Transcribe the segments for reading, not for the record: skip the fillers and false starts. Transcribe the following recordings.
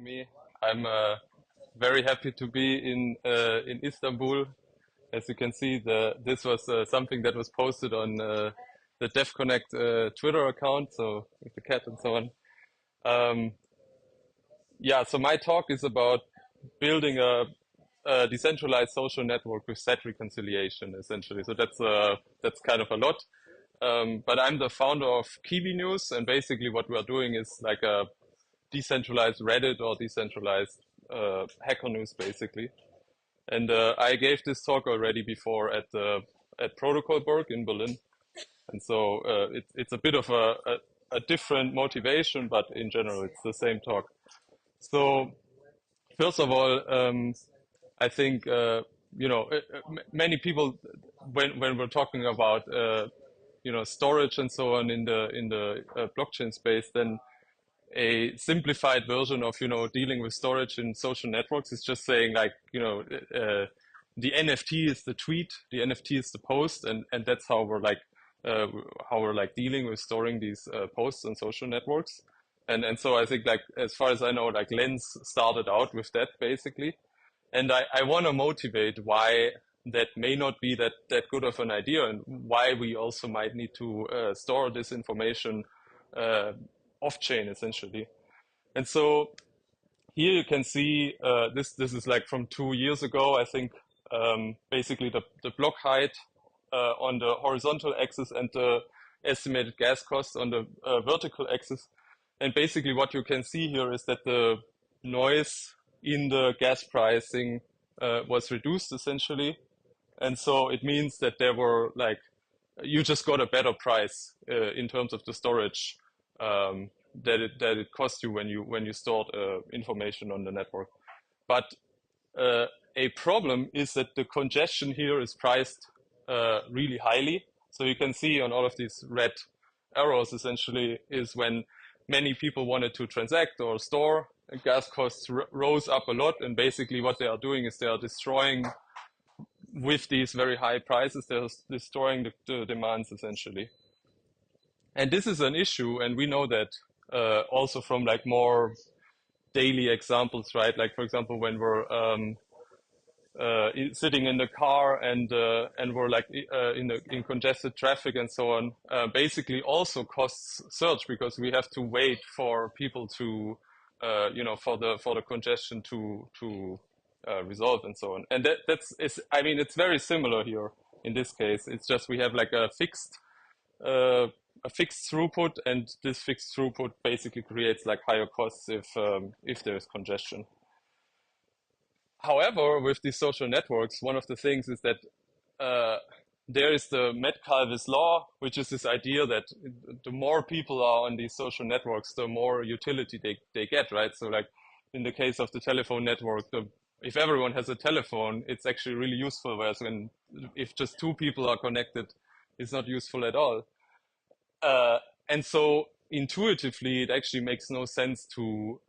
me. I'm very happy to be in Istanbul. As you can see, this was something that was posted on the DevConnect Twitter account, so with the cat and so on. Yeah, so my talk is about building a decentralized social network with set reconciliation, essentially. So that's kind of a lot. But I'm the founder of Kiwi News, and basically what we are doing is like a decentralized Reddit or decentralized hacker news, basically. And I gave this talk already before at Protocolberg in Berlin, and so it's a bit of a different motivation, but in general it's the same talk. So first of all, I think many people when we're talking about storage and so on in the blockchain space, then a simplified version of dealing with storage in social networks is just saying like the NFT is the tweet, the NFT is the post, and that's how we're like dealing with storing these posts on social networks. And so I think, like, as far as I know, like Lens started out with that basically. And I want to motivate why that may not be that good of an idea, and why we also might need to store this information off-chain, essentially. And so here you can see this is like from 2 years ago, I think, basically the block height on the horizontal axis and the estimated gas cost on the vertical axis. And basically what you can see here is that the noise in the gas pricing was reduced, essentially. And so it means that there were like, you just got a better price in terms of the storage that it cost you when you stored information on the network. But a problem is that the congestion here is priced really highly. So you can see on all of these red arrows, essentially, is when many people wanted to transact or store, and gas costs rose up a lot. And basically what they are doing is they are destroying, with these very high prices, they're destroying the demands, essentially. And this is an issue, and we know that also from like more daily examples, right? Like, for example, when we're sitting in the car and we're like in congested traffic and so on, basically also costs surge because we have to wait for people to for the congestion to resolve and so on. And I mean, it's very similar here in this case. It's just we have like a fixed throughput, and this fixed throughput basically creates like higher costs if there is congestion. However, with these social networks, one of the things is that there is the Metcalfe's law, which is this idea that the more people are on these social networks, the more utility they get, right? So like in the case of the telephone network, if everyone has a telephone, it's actually really useful, whereas if just 2 people are connected, it's not useful at all. And so intuitively, it actually makes no sense to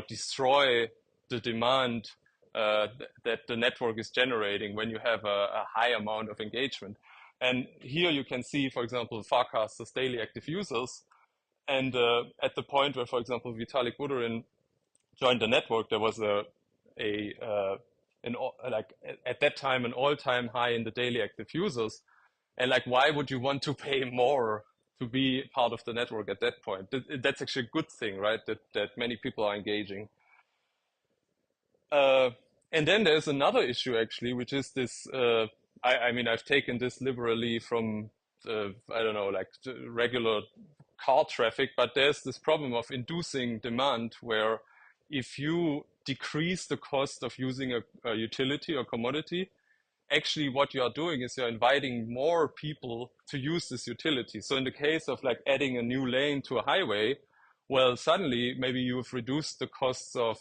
destroy the demand that the network is generating when you have a high amount of engagement. And here you can see, for example, Farcaster's daily active users. And at the point where, for example, Vitalik Buterin joined the network, there was at that time an all-time high in the daily active users. And like, why would you want to pay more to be part of the network at that point? That's actually a good thing, right? That many people are engaging. And then there's another issue, actually, which is this, I mean, I've taken this liberally from, the regular car traffic, but there's this problem of inducing demand where if you decrease the cost of using a utility or commodity, actually what you are doing is you're inviting more people to use this utility. So in the case of like adding a new lane to a highway, well, suddenly maybe you've reduced the costs of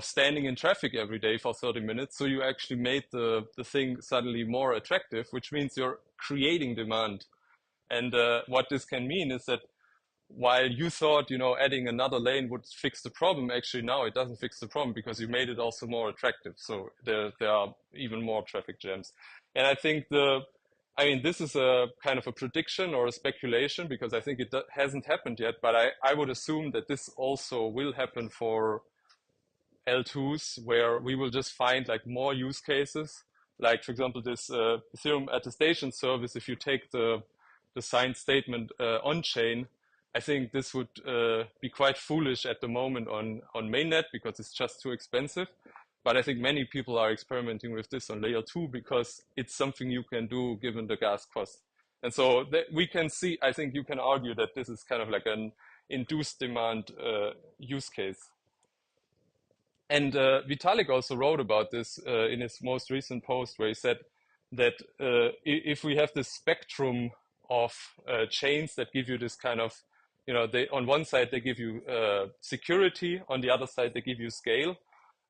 standing in traffic every day for 30 minutes. So you actually made the thing suddenly more attractive, which means you're creating demand. And what this can mean is that while you thought, adding another lane would fix the problem, actually now it doesn't fix the problem because you made it also more attractive. So there are even more traffic jams. And I think the I mean, this is a kind of a prediction or a speculation because I think it hasn't happened yet, but I would assume that this also will happen for L2s where we will just find like more use cases. Like, for example, this Ethereum attestation service, if you take the signed statement on chain, I think this would be quite foolish at the moment on mainnet because it's just too expensive. But I think many people are experimenting with this on layer 2 because it's something you can do given the gas cost. And so we can see, I think you can argue that this is kind of like an induced demand use case. And Vitalik also wrote about this in his most recent post, where he said that if we have this spectrum of chains that give you this kind of, they on one side they give you security, on the other side they give you scale.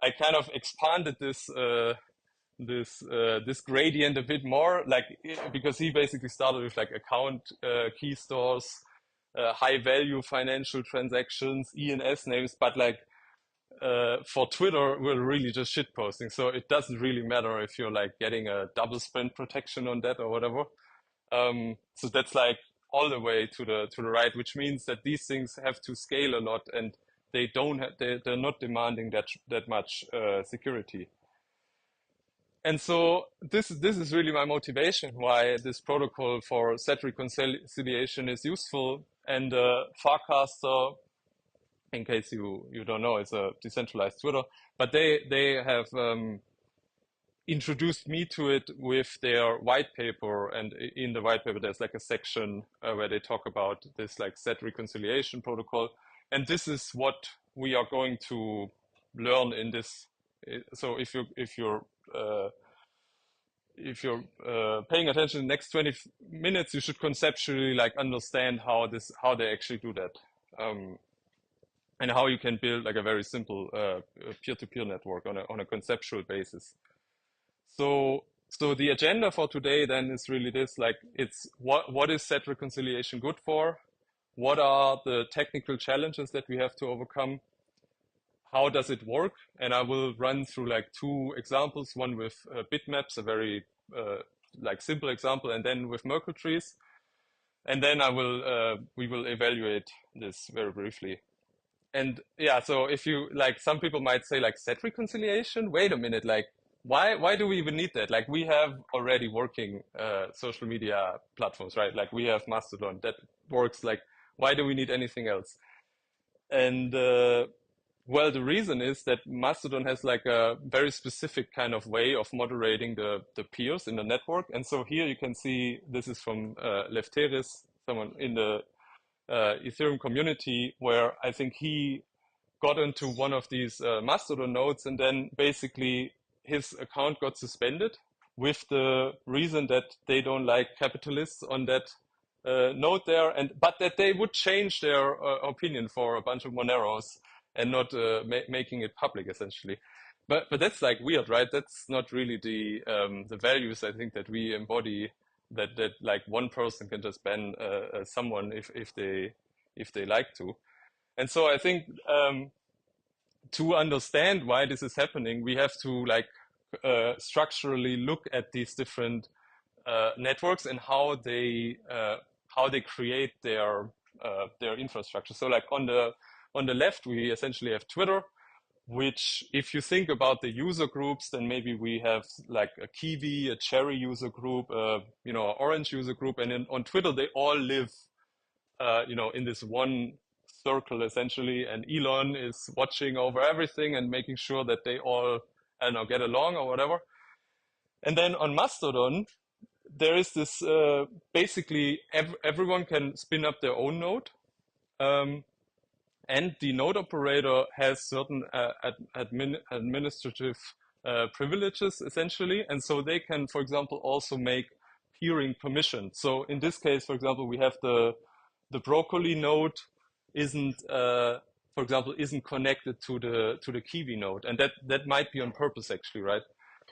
I kind of expanded this gradient a bit more, like because he basically started with like account key stores, high value financial transactions, ENS names, but like for Twitter, we're really just shit posting. So it doesn't really matter if you're like getting a double sprint protection on that or whatever. So that's like all the way to the right, which means that these things have to scale a lot, and they don't have, they're not demanding that much security. And so this is really my motivation why this protocol for set reconciliation is useful. And Farcaster, in case you don't know, it's a decentralized Twitter, but they have introduced me to it with their white paper, and in the white paper there's like a section where they talk about this like set reconciliation protocol, and this is what we are going to learn in this. So if you're paying attention in the next 20 minutes, you should conceptually like understand how they actually do that. And how you can build like a very simple peer-to-peer network on a conceptual basis. So the agenda for today then is really this, like it's what is set reconciliation good for? What are the technical challenges that we have to overcome? How does it work? And I will run through like two examples, one with bitmaps, a very like simple example, and then with Merkle trees. And then we will evaluate this very briefly. And yeah, so if you like, some people might say like set reconciliation. Wait a minute, like why do we even need that? Like we have already working social media platforms, right? Like we have Mastodon that works. Like why do we need anything else? And well, the reason is that Mastodon has like a very specific kind of way of moderating the peers in the network. And so here you can see this is from Lefteris, someone in the Ethereum community, where I think he got into one of these Mastodon nodes, and then basically his account got suspended with the reason that they don't like capitalists on that node there, but that they would change their opinion for a bunch of Moneros and not making it public essentially. But that's like weird, right? That's not really the values I think that we embody. That like one person can just ban someone if they like to. And so I think to understand why this is happening, we have to like structurally look at these different networks and how they create their infrastructure. So like on the left, we essentially have Twitter, which if you think about the user groups, then maybe we have like a Kiwi, a Cherry user group, an Orange user group. And on Twitter, they all live, in this one circle essentially. And Elon is watching over everything and making sure that they all, I don't know, get along or whatever. And then on Mastodon, there is this, basically everyone can spin up their own node. And the node operator has certain administrative privileges, essentially. And so they can, for example, also make peering permission. So in this case, for example, we have the broccoli node isn't, for example, isn't connected to the Kiwi node. And that might be on purpose, actually, right?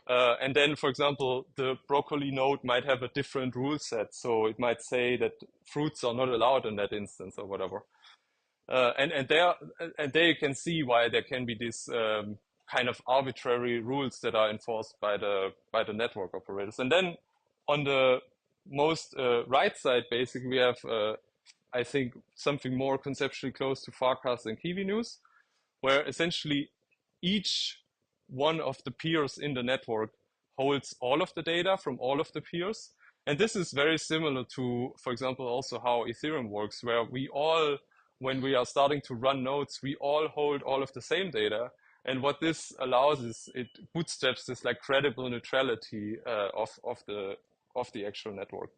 And then, for example, the broccoli node might have a different rule set. So it might say that fruits are not allowed in that instance or whatever. And there you can see why there can be these kind of arbitrary rules that are enforced by the network operators. And then on the most right side, basically, we have, I think, something more conceptually close to Farcaster and Kiwi news, where essentially each one of the peers in the network holds all of the data from all of the peers. And this is very similar to, for example, also how Ethereum works, where we all, when we are starting to run nodes, we all hold all of the same data. And what this allows is it bootstraps this like credible neutrality of the actual network.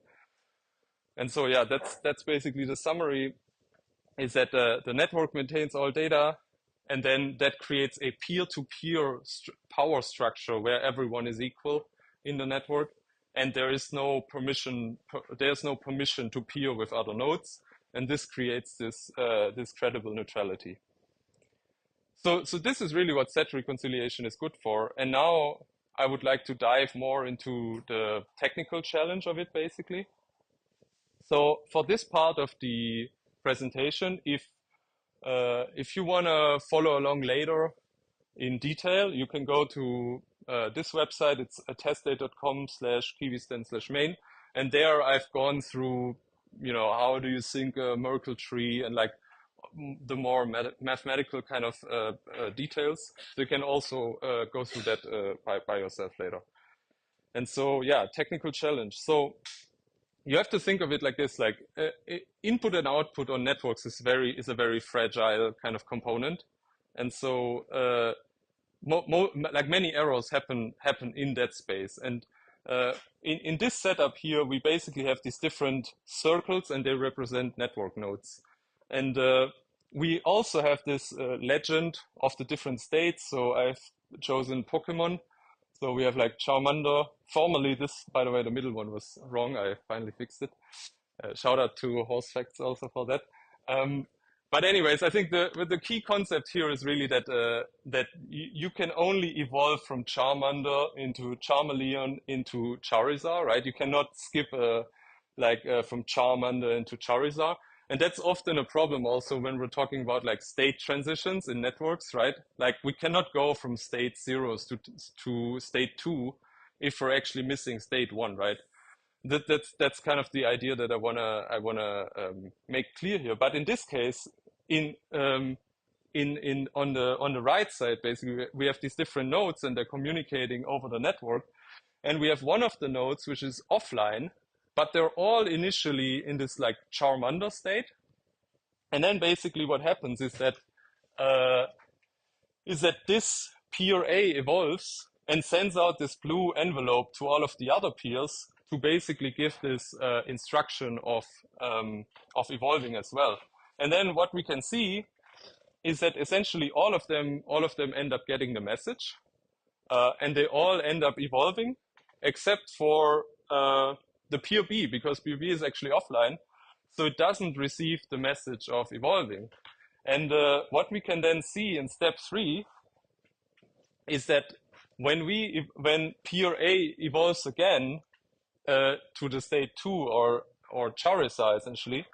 And so yeah, that's basically the summary. Is that the network maintains all data, and then that creates a peer-to-peer power structure where everyone is equal in the network, and there is no permission. There's no permission to peer with other nodes, and this creates this this credible neutrality. So this is really what set reconciliation is good for. And now I would like to dive more into the technical challenge of it, basically. So for this part of the presentation, if you want to follow along later in detail, you can go to this website. It's attestate.com/kiwistan/main. And there I've gone through, you know, how do you sync a Merkle tree and like the more mathematical kind of details. So you can also go through that by yourself later. And so, yeah, technical challenge. So you have to think of it like this: like input and output on networks is a very fragile kind of component, and so like many errors happen in that space. And in this setup here, we basically have these different circles, and they represent network nodes. And we also have this legend of the different states. So I've chosen Pokemon. So we have like Charmander. Formerly, this, by the way, the middle one was wrong. I finally fixed it. Shout out to Horse Facts also for that. But anyways, I think the key concept here is really that that you can only evolve from Charmander into Charmeleon into Charizard, right? You cannot skip from Charmander into Charizard. And that's often a problem also when we're talking about like state transitions in networks, right? Like we cannot go from state zeros to state 2 if we're actually missing state 1, right? That's kind of the idea that I wanna make clear here. But in this case, on the right side, basically, we have these different nodes and they're communicating over the network. And we have one of the nodes which is offline, but they're all initially in this like Charmander state. And then basically what happens is that this peer A evolves and sends out this blue envelope to all of the other peers to basically give this instruction of evolving as well. And then what we can see is that essentially all of them end up getting the message, and they all end up evolving, except for the peer B, because peer B is actually offline, so it doesn't receive the message of evolving. And what we can then see in step 3 is that when peer A evolves again to the state 2 or Charizard, essentially,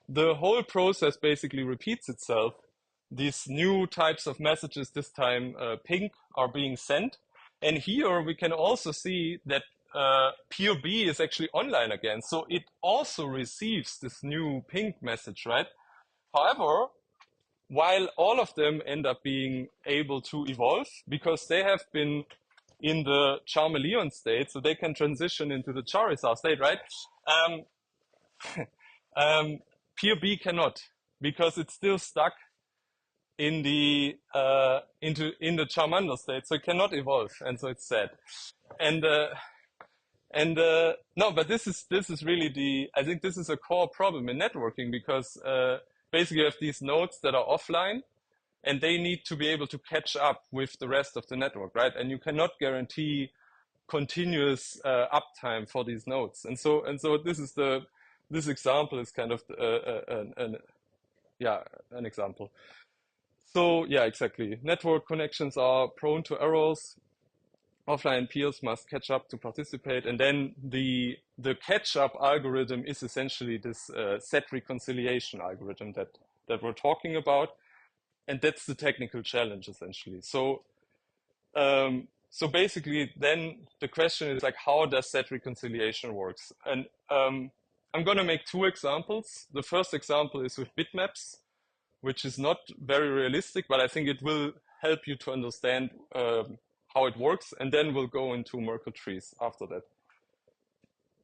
the whole process basically repeats itself. These new types of messages, this time pink, are being sent. And here we can also see that peer B is actually online again. So it also receives this new pink message, right? However, while all of them end up being able to evolve, because they have been in the Charmeleon state, so they can transition into the Charizard state, right? Peer B cannot, because it's still stuck in the Charmander state, so it cannot evolve, and so it's sad. And no, but this is really I think this is a core problem in networking, because basically you have these nodes that are offline, and they need to be able to catch up with the rest of the network, right? And you cannot guarantee continuous uptime for these nodes. And so this example is kind of an example. So yeah, exactly. Network connections are prone to errors. Offline peers must catch up to participate. And then the catch-up algorithm is essentially this set reconciliation algorithm that we're talking about. And that's the technical challenge, essentially. So So basically, then the question is like, how does that reconciliation works? And I'm going to make two examples. The first example is with bitmaps, which is not very realistic, but I think it will help you to understand how it works. And then we'll go into Merkle trees after that.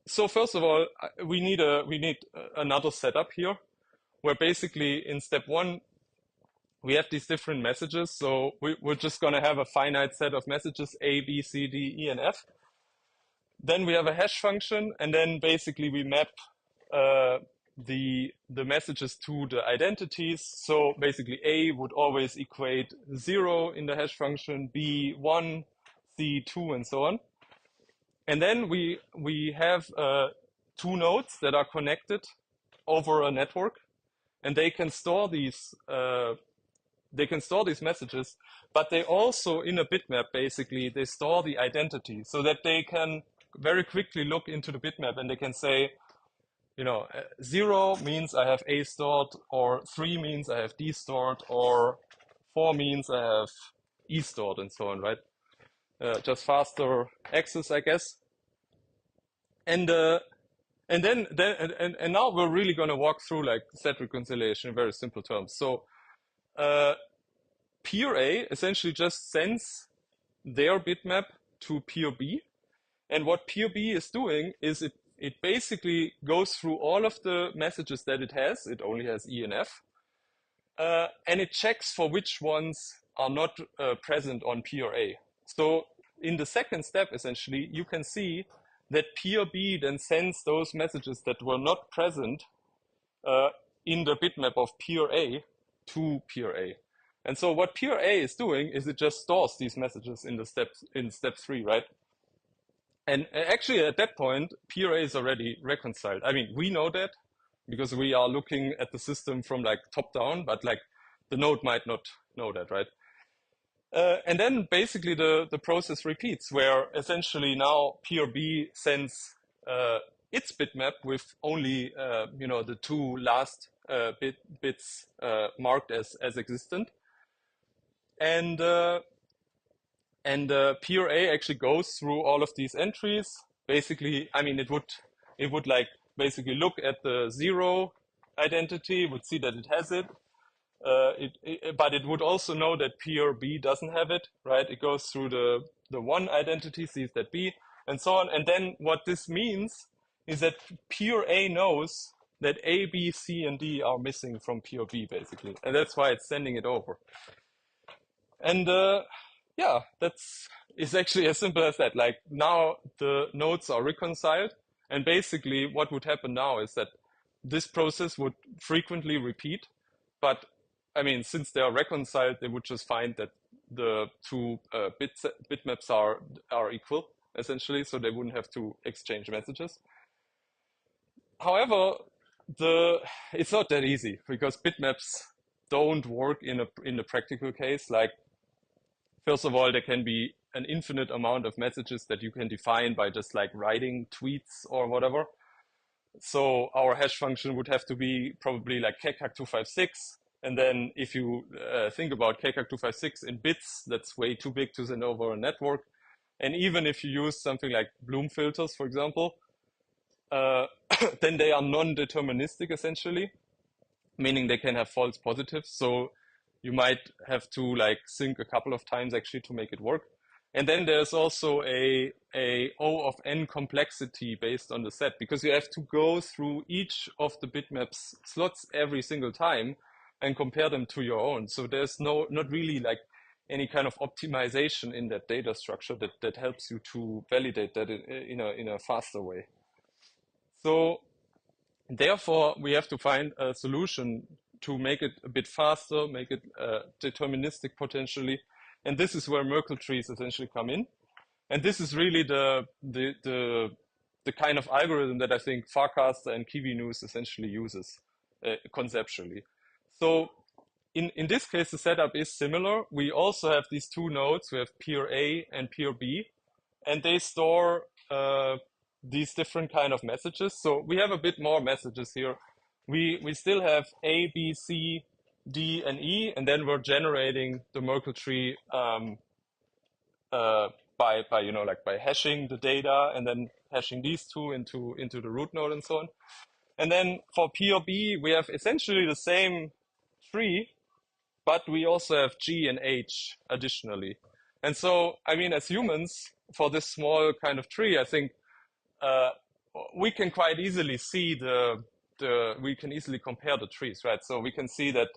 So first of all, we need another setup here, where basically in step one, we have these different messages. So we're just going to have a finite set of messages, A, B, C, D, E, and F. Then we have a hash function, and then basically we map the messages to the identities. So basically A would always equate 0 in the hash function, B 1, C 2, and so on. And then we have two nodes that are connected over a network, and they can store these messages, but they also, in a bitmap, basically, they store the identity so that they can very quickly look into the bitmap and they can say, 0 means I have A stored, or 3 means I have D stored, or 4 means I have E stored, and so on, right? Just faster access, I guess. And then now we're really going to walk through like set reconciliation in very simple terms. So peer A essentially just sends their bitmap to peer B. And what peer B is doing is it basically goes through all of the messages that it has. It only has E and F. And it checks for which ones are not present on peer A. So in the second step, essentially, you can see that peer B then sends those messages that were not present in the bitmap of peer A to peer A. And so what peer A is doing is it just stores these messages in step 3, right? And actually at that point, peer A is already reconciled. I mean, we know that because we are looking at the system from like top down, but like the node might not know that, right? And then basically the process repeats, where essentially now peer B sends its bitmap with only the two last bits marked as existent, and peer A actually goes through all of these entries. Basically, I mean, it would like basically look at the 0 identity, would see that it has it. But it would also know that peer B doesn't have it, right? It goes through the 1 identity, sees that B, and so on. And then what this means is that peer A knows that A, B, C, and D are missing from peer B, basically. And that's why it's sending it over. And yeah, it's actually as simple as that. Like now the nodes are reconciled, and basically what would happen now is that this process would frequently repeat, but I mean, since they are reconciled, they would just find that the two bitmaps are equal, essentially, so they wouldn't have to exchange messages. However, it's not that easy because bitmaps don't work in a practical case. Like, first of all, there can be an infinite amount of messages that you can define by just like writing tweets or whatever. So our hash function would have to be probably like kcac256. And then if you think about kcac256 in bits, that's way too big to send over a network. And even if you use something like Bloom filters, for example, then they are non-deterministic essentially, meaning they can have false positives. So you might have to like sync a couple of times actually to make it work. And then there's also a O of n complexity based on the set, because you have to go through each of the bitmaps slots every single time and compare them to your own. So there's not really like any kind of optimization in that data structure that helps you to validate that in a faster way. So therefore, we have to find a solution to make it a bit faster, make it deterministic potentially. And this is where Merkle trees essentially come in. And this is really the kind of algorithm that I think Farcaster and Kiwi News essentially uses conceptually. So in this case, the setup is similar. We also have these two nodes. We have peer A and peer B, and they store these different kind of messages. So we have a bit more messages here. We still have A, B, C, D, and E, and then we're generating the Merkle tree by by you know, like by hashing the data and then hashing these two into the root node and so on. And then for P or B, we have essentially the same tree, but we also have G and H additionally. And so, I mean, as humans, for this small kind of tree, I think we can quite easily see we can easily compare the trees, right? So we can see that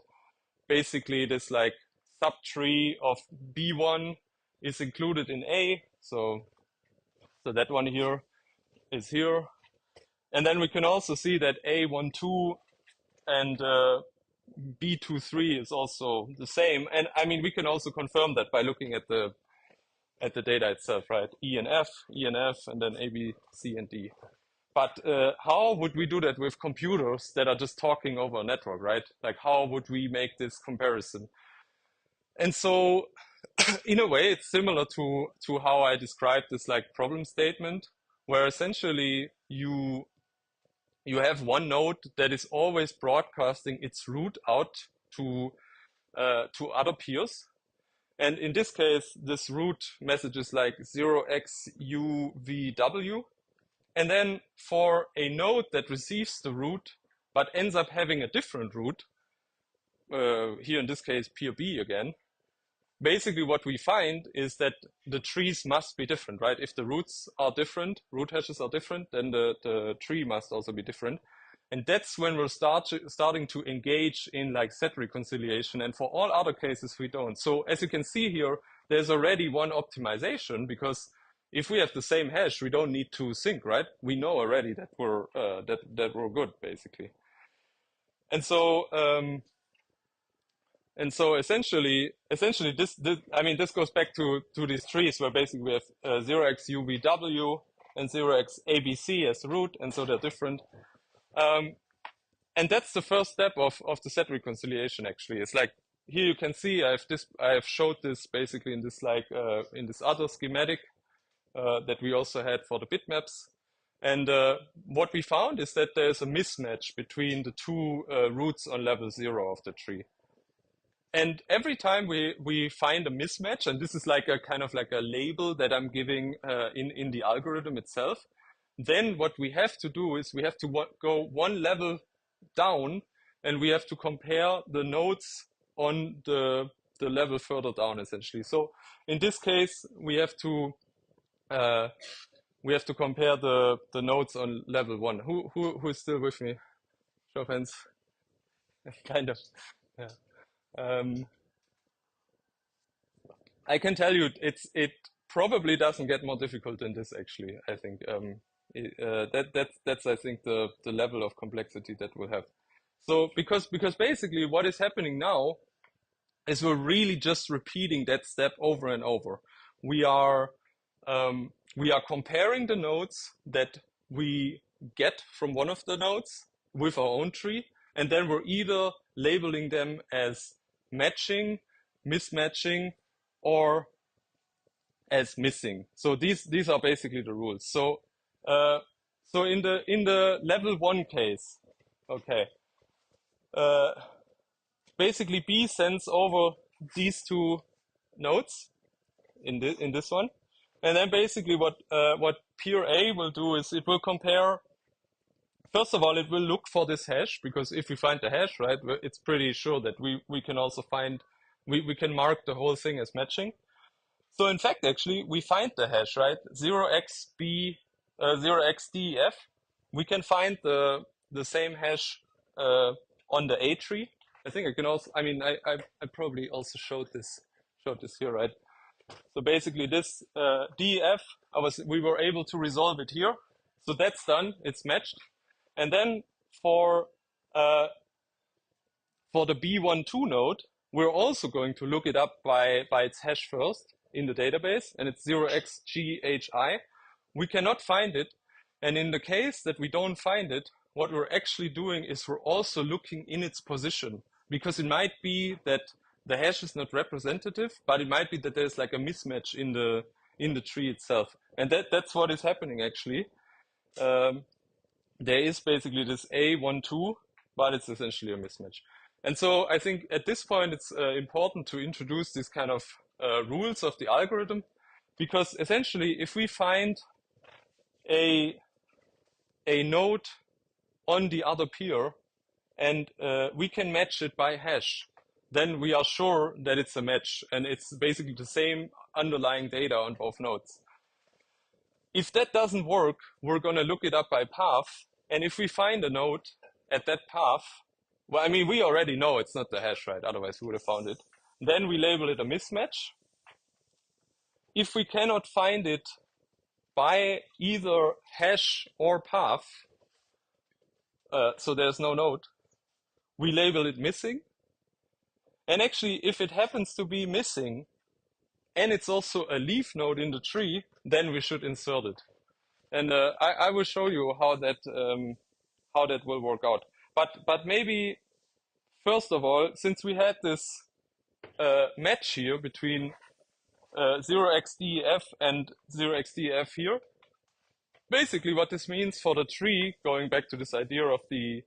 basically this like subtree of B1 is included in A. So that one here is here. And then we can also see that A12 and B23 is also the same. And I mean, we can also confirm that by looking at the data itself, right? E and F, and then A, B, C, and D. But how would we do that with computers that are just talking over a network, right? Like, how would we make this comparison? And so, in a way, it's similar to how I described this like problem statement, where essentially you have one node that is always broadcasting its root out to other peers. And in this case, this root message is like 0xUVW. And then for a node that receives the root, but ends up having a different root, here in this case, P or B again, basically what we find is that the trees must be different, right? If the roots are different, root hashes are different, then the tree must also be different. And that's when we're starting to engage in like set reconciliation. And for all other cases, we don't. So as you can see here, there's already one optimization, because if we have the same hash, we don't need to sync, right? We know already that we're good, basically. And so essentially this I mean, this goes back to these trees where basically we have 0xUVW and 0xABC as the root, and so they're different. And that's the first step of the set reconciliation. Actually, it's like here you can see I have showed this basically in this like in this other schematic that we also had for the bitmaps. And what we found is that there's a mismatch between the two roots on level 0 of the tree. And every time we find a mismatch, and this is like a kind of like a label that I'm giving in the algorithm itself, then what we have to do is we have to go one level down, and we have to compare the nodes on the level further down, essentially. So in this case, we have to compare the nodes on level 1. Who is still with me? Show of hands. Kind of. Yeah. I can tell you, it probably doesn't get more difficult than this. Actually, I think that's I think the level of complexity that we'll have. So because basically what is happening now is we're really just repeating that step over and over. We are comparing the nodes that we get from one of the nodes with our own tree, and then we're either labeling them as matching, mismatching, or as missing. So these are basically the rules. So in the level 1 case, okay, basically B sends over these two nodes in this one, and then basically what peer A will do is it will compare. First of all, it will look for this hash, because if we find the hash, right, it's pretty sure that we can also find, we can mark the whole thing as matching. So in fact, actually, we find the hash, right? 0xDEF. We can find the same hash on the A tree. I think I can also, I mean, I probably also showed this here, right? So basically this DEF, we were able to resolve it here. So that's done, it's matched. And then for the B12 node, we're also going to look it up by its hash first in the database, and it's 0xGHI. We cannot find it. And in the case that we don't find it, what we're actually doing is we're also looking in its position, because it might be that the hash is not representative, but it might be that there's like a mismatch in the tree itself. And that's what is happening actually. There is basically this A12, but it's essentially a mismatch. And so I think at this point, it's important to introduce these kind of rules of the algorithm. because essentially if we find a node on the other peer and we can match it by hash, then we are sure that it's a match and it's basically the same underlying data on both nodes. If that doesn't work, we're going to look it up by path. And if we find a node at that path, well, I mean, we already know it's not the hash, right? Otherwise we would have found it. Then we label it a mismatch. If we cannot find it by either hash or path, so there's no node, we label it missing. And actually, if it happens to be missing, and it's also a leaf node in the tree, then we should insert it. And I will show you how that will work out. But maybe first of all, since we had this match here between 0xDEF and 0xDEF here, basically what this means for the tree, going back to this idea of the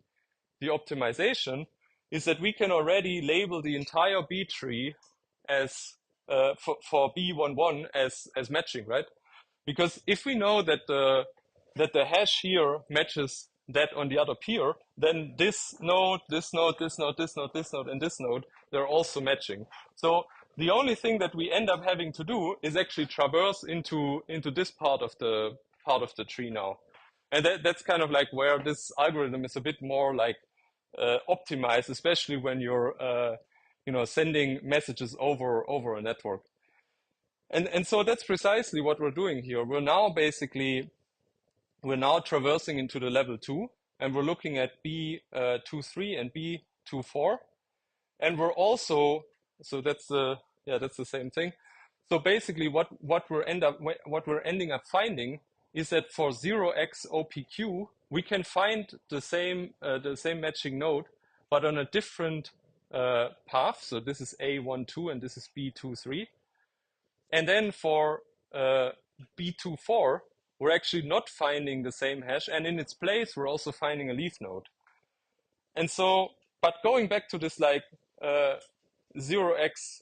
optimization, is that we can already label the entire B tree as for B11 as matching, right? Because if we know that the hash here matches that on the other peer, then this node, this node, this node, this node, this node, and this node, they're also matching. So the only thing that we end up having to do is actually traverse into this part of the tree now. And that's kind of like where this algorithm is a bit more like optimized, especially when you're sending messages over a network. And so that's precisely what we're doing here. We're now traversing into the level 2, and we're looking at B23 and B24, and we're also, so that's the same thing. So basically, what we're ending up finding is that for 0x OPQ, we can find the same matching node, but on a different path. So this is A12 and this is B23. And then for B24, we're actually not finding the same hash, and in its place, we're also finding a leaf node. And so, but going back to this like 0x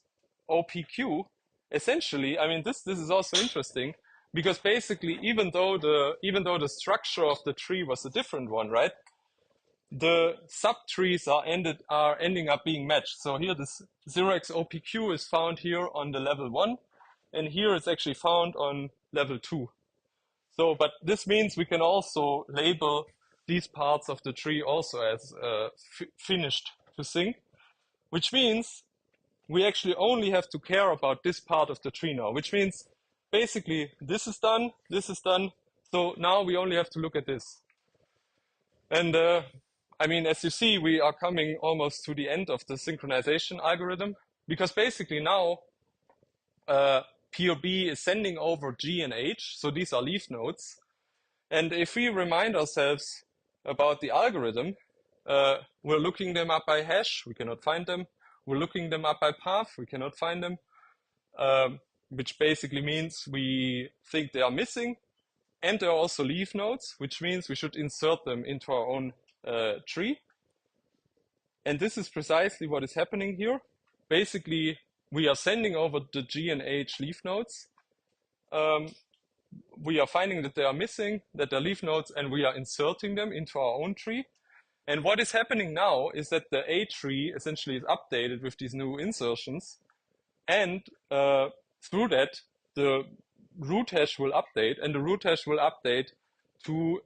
OPQ, essentially, I mean, this is also interesting, because basically, even though the structure of the tree was a different one, right? The subtrees are ending up being matched. So here, this 0x OPQ is found here on the level 1, and here it's actually found on level 2. So, but this means we can also label these parts of the tree also as finished to sync, which means we actually only have to care about this part of the tree now, which means basically this is done, so now we only have to look at this. And I mean, as you see, we are coming almost to the end of the synchronization algorithm, because basically now peer B is sending over G and H, so these are leaf nodes. And if we remind ourselves about the algorithm, we're looking them up by hash, we cannot find them. We're looking them up by path, we cannot find them, which basically means we think they are missing. And there are also leaf nodes, which means we should insert them into our own tree. And this is precisely what is happening here. Basically, we are sending over the G and H leaf nodes. We are finding that they are missing, that they're leaf nodes, and we are inserting them into our own tree. And what is happening now is that the A tree essentially is updated with these new insertions. And through that, the root hash will update, and the root hash will update to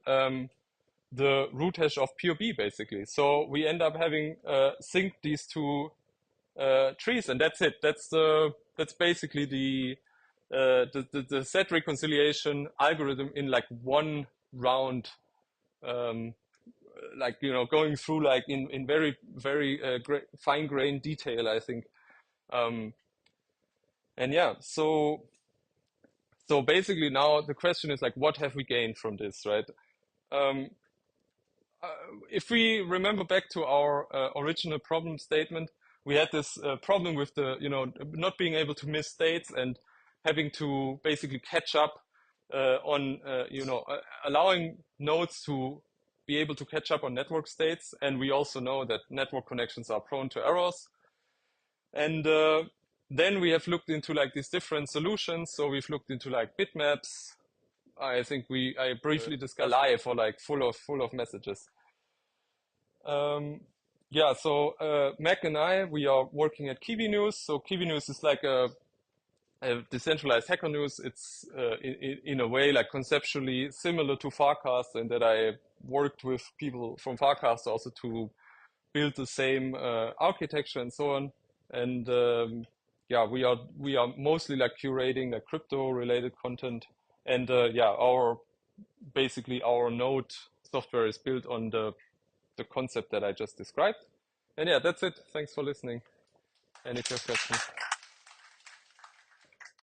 the root hash of peer B, basically. So we end up having synced these two trees, and that's it. That's basically the set reconciliation algorithm in like one round, like, you know, going through like in very, very fine-grained detail, I think. And yeah, so basically now the question is like, what have we gained from this, right? If we remember back to our original problem statement, we had this problem with the, not being able to miss states and having to basically catch up on, allowing nodes to be able to catch up on network states. And we also know that network connections are prone to errors. And Then we have looked into like these different solutions. So we've looked into like bitmaps. I think I briefly discussed live or like full of messages. Yeah, so Mac and I, we are working at Kiwi News. So Kiwi News is like a decentralized hacker news. It's in a way like conceptually similar to Farcaster in that I worked with people from Farcaster also to build the same architecture and so on. And yeah, we are mostly like curating like crypto related content. And yeah, basically our node software is built on the concept that I just described. And yeah, that's it. Thanks for listening. Any questions?